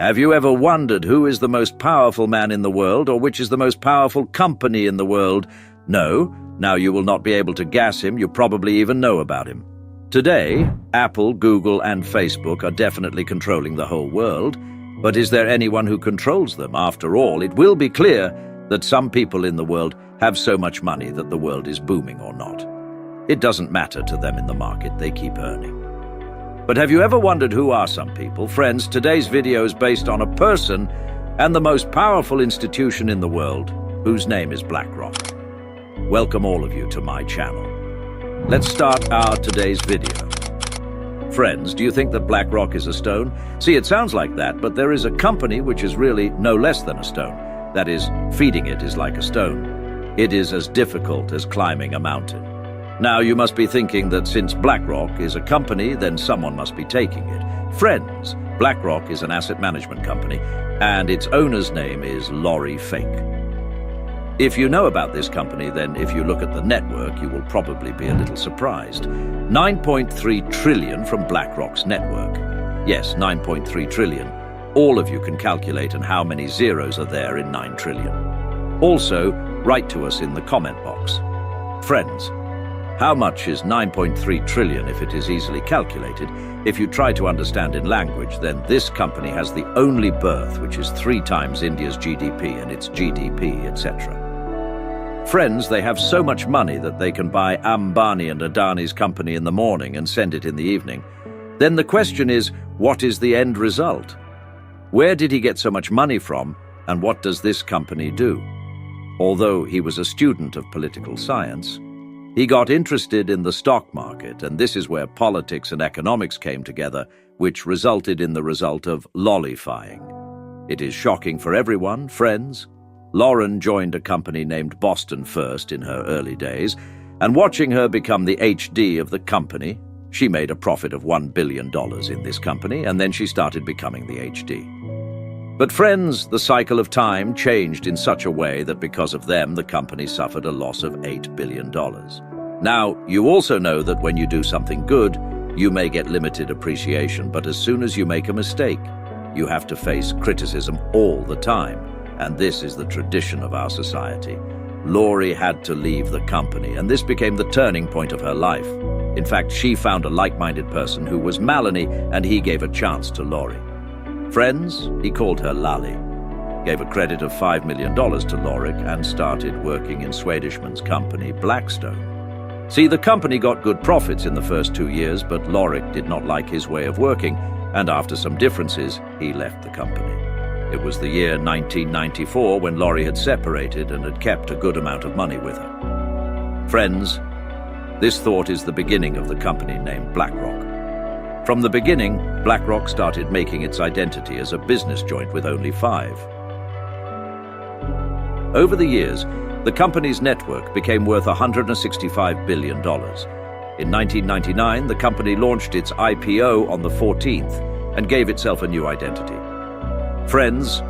Have you ever wondered who is the most powerful man in the world or which is the most powerful company in the world? No, now you will not be able to guess him, you probably even know about him. Today, Apple, Google and Facebook are definitely controlling the whole world, but is there anyone who controls them? After all, it will be clear that some people in the world have so much money that the world is booming or not. It doesn't matter to them in the market, they keep earning. But have you ever wondered who are some people? Friends, today's video is based on a person and the most powerful institution in the world, whose name is BlackRock. Welcome all of you to my channel. Let's start our today's video. Friends, do you think that BlackRock is a stone? See, it sounds like that, but there is a company which is really no less than a stone. That is, feeding it is like a stone. It is as difficult as climbing a mountain. Now, you must be thinking that since BlackRock is a company, then someone must be taking it. Friends, BlackRock is an asset management company, and its owner's name is Larry Fink. If you know about this company, then if you look at the network, you will probably be a little surprised. 9.3 trillion from BlackRock's network. Yes, 9.3 trillion. All of you can calculate and how many zeros are there in 9 trillion. Also, write to us in the comment box. Friends, how much is 9.3 trillion if it is easily calculated? If you try to understand in language, then this company has the only berth, which is 3 times India's GDP and its GDP, etc. Friends, they have so much money that they can buy Ambani and Adani's company in the morning and send it in the evening. Then the question is, what is the end result? Where did he get so much money from, and what does this company do? Although he was a student of political science, he got interested in the stock market, and this is where politics and economics came together, which resulted in the result of lollifying. It is shocking for everyone, friends. Lauren joined a company named Boston First in her early days, and watching her become the HD of the company, she made a profit of $1 billion in this company, and then she started becoming the HD. But friends, the cycle of time changed in such a way that because of them, the company suffered a loss of $8 billion. Now, you also know that when you do something good, you may get limited appreciation, but as soon as you make a mistake, you have to face criticism all the time. And this is the tradition of our society. Lori had to leave the company, and this became the turning point of her life. In fact, she found a like-minded person who was Melanie, and he gave a chance to Lori. Friends, he called her Lally, gave a credit of $5 million to Lorik, and started working in Swedishman's company, Blackstone. See, the company got good profits in the first 2 years, but Lorik did not like his way of working, and after some differences, he left the company. It was the year 1994 when Lori had separated and had kept a good amount of money with her. Friends, this thought is the beginning of the company named BlackRock. From the beginning, BlackRock started making its identity as a business joint with only 5. Over the years, the company's network became worth $165 billion. In 1999, the company launched its IPO on the 14th and gave itself a new identity. Friends,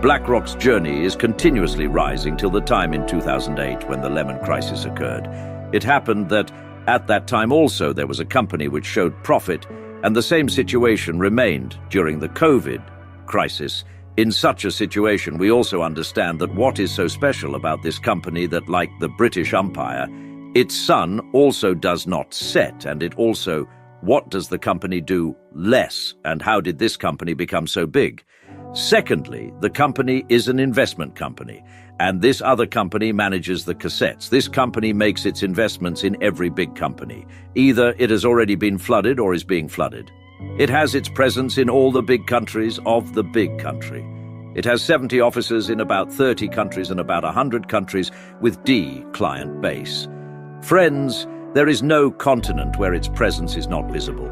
BlackRock's journey is continuously rising till the time in 2008 when the lemon crisis occurred. It happened that at that time also there was a company which showed profit, and the same situation remained during the COVID crisis. In such a situation, we also understand that what is so special about this company that, like the British Empire, its sun also does not set, and it also, what does the company do less, and how did this company become so big? Secondly, the company is an investment company, and this other company manages the cassettes. This company makes its investments in every big company. Either it has already been flooded or is being flooded. It has its presence in all the big countries of the big country. It has 70 offices in about 30 countries and about 100 countries with D client base. Friends, there is no continent where its presence is not visible.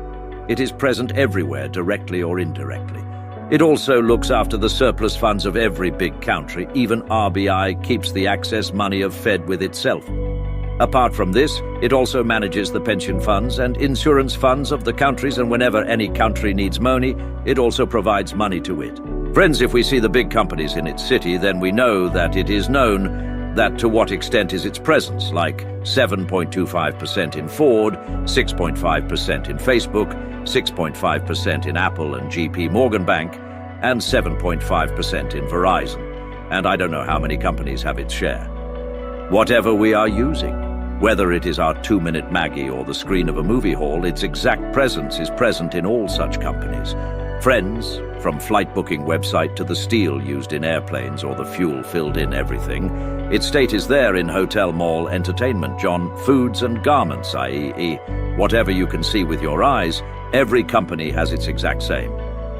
It is present everywhere, directly or indirectly. It also looks after the surplus funds of every big country. Even RBI keeps the excess money of Fed with itself. Apart from this, it also manages the pension funds and insurance funds of the countries, and whenever any country needs money, it also provides money to it. Friends, if we see the big companies in its city, then we know that it is known that to what extent is its presence, like 7.25% in Ford, 6.5% in Facebook, 6.5% in Apple and JP Morgan Bank, and 7.5% in Verizon, and I don't know how many companies have its share. Whatever we are using, whether it is our 2-minute Maggie or the screen of a movie hall, its exact presence is present in all such companies. Friends, from flight booking website to the steel used in airplanes or the fuel filled in everything, its state is there in hotel, mall, entertainment, John, foods and garments, i.e., whatever you can see with your eyes, every company has its exact same.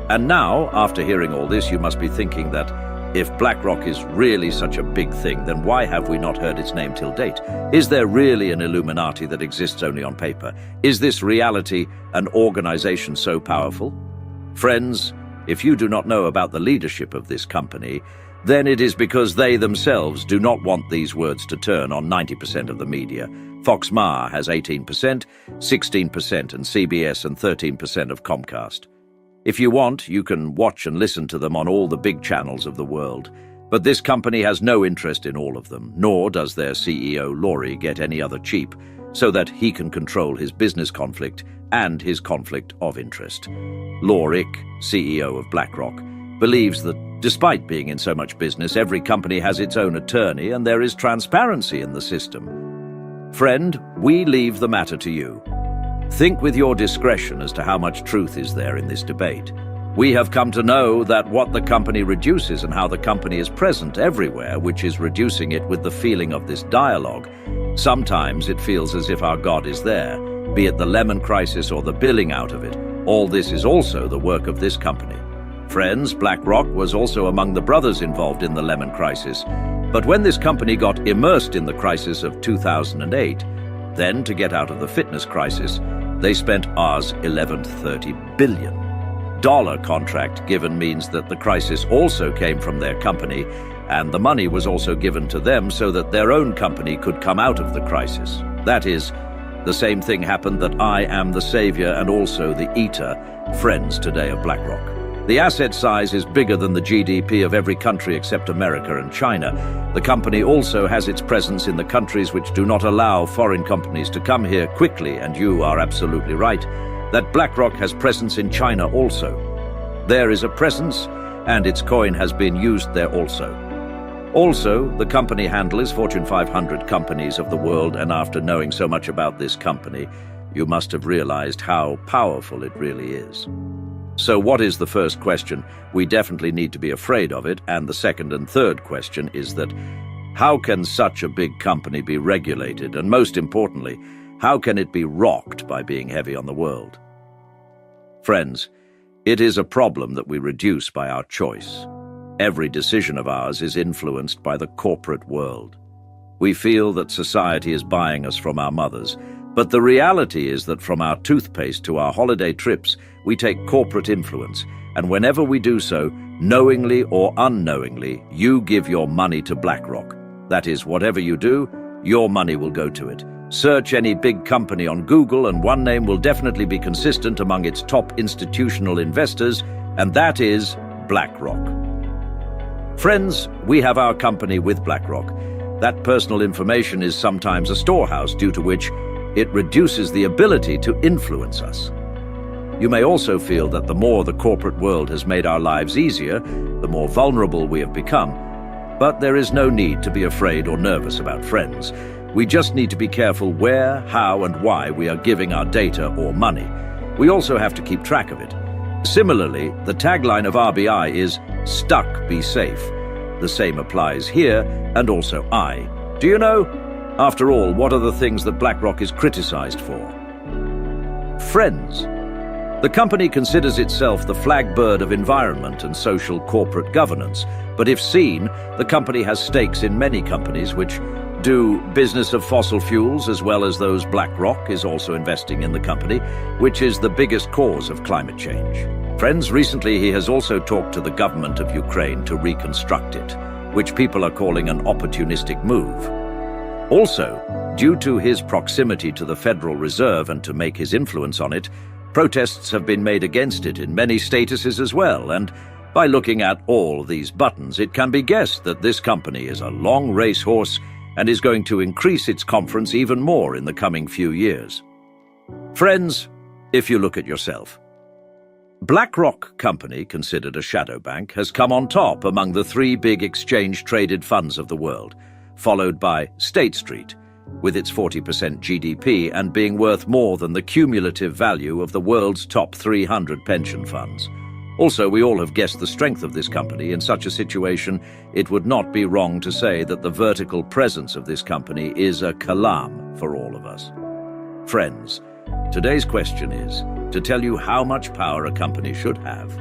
And now, after hearing all this, you must be thinking that if BlackRock is really such a big thing, then why have we not heard its name till date? Is there really an Illuminati that exists only on paper? Is this reality an organization so powerful? Friends, if you do not know about the leadership of this company, then it is because they themselves do not want these words to turn on 90% of the media. Fox Ma has 18%, 16% and CBS and 13% of Comcast. If you want, you can watch and listen to them on all the big channels of the world. But this company has no interest in all of them, nor does their CEO Laurie get any other cheap, so that he can control his business conflict and his conflict of interest. Laurie, CEO of BlackRock, believes that despite being in so much business, every company has its own attorney and there is transparency in the system. Friend, we leave the matter to you. Think with your discretion as to how much truth is there in this debate. We have come to know that what the company reduces and how the company is present everywhere, which is reducing it with the feeling of this dialogue. Sometimes it feels as if our God is there, be it the lemon crisis or the billing out of it. All this is also the work of this company. Friends, BlackRock was also among the brothers involved in the lemon crisis. But when this company got immersed in the crisis of 2008, then to get out of the fitness crisis, they spent Rs. $1130 billion. Dollar contract given means that the crisis also came from their company, and the money was also given to them so that their own company could come out of the crisis. That is, the same thing happened that I am the savior and also the eater, friends today of BlackRock. The asset size is bigger than the GDP of every country except America and China. The company also has its presence in the countries which do not allow foreign companies to come here quickly, and you are absolutely right that BlackRock has presence in China also. There is a presence, and its coin has been used there also. Also, the company handles Fortune 500 companies of the world, and after knowing so much about this company, you must have realized how powerful it really is. So what is the first question? We definitely need to be afraid of it, and the second and third question is that how can such a big company be regulated, and most importantly, how can it be rocked by being heavy on the world? Friends, it is a problem that we reduce by our choice. Every decision of ours is influenced by the corporate world. We feel that society is buying us from our mothers, but the reality is that from our toothpaste to our holiday trips, we take corporate influence, and whenever we do so, knowingly or unknowingly, you give your money to BlackRock. That is, whatever you do, your money will go to it. Search any big company on Google and one name will definitely be consistent among its top institutional investors, and that is BlackRock. Friends, we have our company with BlackRock. That personal information is sometimes a storehouse due to which it reduces the ability to influence us. You may also feel that the more the corporate world has made our lives easier, the more vulnerable we have become. But there is no need to be afraid or nervous about friends. We just need to be careful where, how, and why we are giving our data or money. We also have to keep track of it. Similarly, the tagline of RBI is "Stuck, be safe." The same applies here, and also I. Do you know? After all, what are the things that BlackRock is criticized for? Friends. The company considers itself the flag bird of environment and social corporate governance, but if seen, the company has stakes in many companies which do business of fossil fuels, as well as those BlackRock is also investing in the company, which is the biggest cause of climate change. Friends, recently he has also talked to the government of Ukraine to reconstruct it, which people are calling an opportunistic move. Also, due to his proximity to the Federal Reserve and to make his influence on it, protests have been made against it in many statuses as well, and by looking at all these buttons, it can be guessed that this company is a long racehorse and is going to increase its conference even more in the coming few years. Friends, if you look at yourself, BlackRock Company, considered a shadow bank, has come on top among the three big exchange-traded funds of the world, followed by State Street, with its 40% GDP and being worth more than the cumulative value of the world's top 300 pension funds. Also, we all have guessed the strength of this company. In such a situation, it would not be wrong to say that the vertical presence of this company is a kalam for all of us. Friends, today's question is to tell you how much power a company should have.